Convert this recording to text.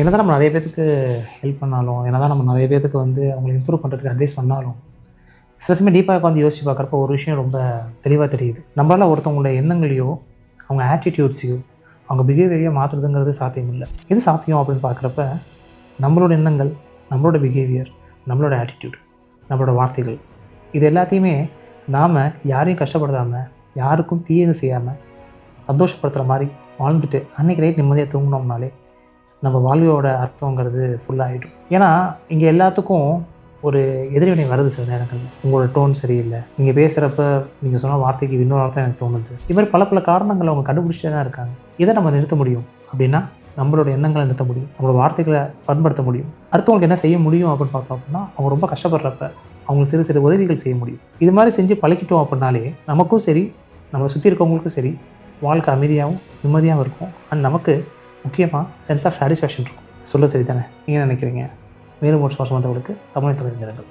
என்னதான் நம்ம நிறைய பேத்துக்கு ஹெல்ப் பண்ணாலும், என்னதான் நம்ம நிறைய பேத்துக்கு வந்து அவங்கள இம்ப்ரூவ் பண்ணுறதுக்கு அட்வைஸ் பண்ணாலும், சில சமயம் டீப்பாக உட்காந்து யோசிச்சு பார்க்குறப்போ ஒரு விஷயம் ரொம்ப தெளிவாக தெரியுது. நம்மளால ஒருத்தவங்களோட எண்ணங்களையோ, அவங்க ஆட்டிடியூட்ஸையோ, அவங்க பிஹேவியரையோ மாற்றுறதுங்கிறது சாத்தியம் இல்ல. எது சாத்தியம் அப்படின்னு பார்க்குறப்ப, நம்மளோட எண்ணங்கள், நம்மளோட பிஹேவியர், நம்மளோட ஆட்டிடியூட், நம்மளோட வார்த்தைகள் இது எல்லாத்தையுமே நாம யாரையும் கஷ்டப்படுத்தாம, யாருக்கும் தீயது செய்யாம, சந்தோஷப்படுத்துகிற மாரி வாழ்ந்துட்டு அன்னைக்கு நைட் நிம்மதியாக தூங்குனோம்னாலே நம்ம வாழ்க்கையோட அர்த்தங்கிறது ஃபுல்லாகிடும். ஏன்னா இங்கே எல்லாத்துக்கும் ஒரு எதிர்வினை வருது சில நேரங்கள்ல. உங்களோட டோன் சரியில்லை, நீங்கள் பேசுகிறப்ப நீங்கள் சொன்ன வார்த்தைக்கு இன்னொரு அர்த்தம் எனக்கு தோணுது. இது மாதிரி பல பல காரணங்களை அவங்க கண்டுபிடிச்சிட்டே தான் இருக்காங்க. இதை நம்ம நிறுத்த முடியும் அப்படின்னா நம்மளோட எண்ணங்களை நிறுத்த முடியும், நம்மளோட வார்த்தைகளை பண்படுத்த முடியும். அடுத்தவங்களுக்கு என்ன செய்ய முடியும் அப்படின்னு பார்த்தோம் அப்படின்னா அவங்க ரொம்ப கஷ்டப்படுறப்ப அவங்களுக்கு சிறு சிறு உதவிகள் செய்ய முடியும். இது மாதிரி செஞ்சு பழக்கிட்டோம் அப்படின்னாலே நமக்கும் சரி, நம்மளை சுற்றி இருக்கவங்களுக்கும் சரி, வாழ்க்கை அமைதியாகவும் நிம்மதியாகவும் இருக்கும். அண்ட் நமக்கு முக்கியமாக சென்ஸ் ஆஃப் சாட்டிஸ்ஃபேக்ஷன் இருக்கும். சொல்ல சரி தானே? நீங்கள் நினைக்கிறீங்க? மேலும் ஒரு சுவாசம் வந்தவங்களுக்கு தமிழ் தொடர்கிறீர்கள்.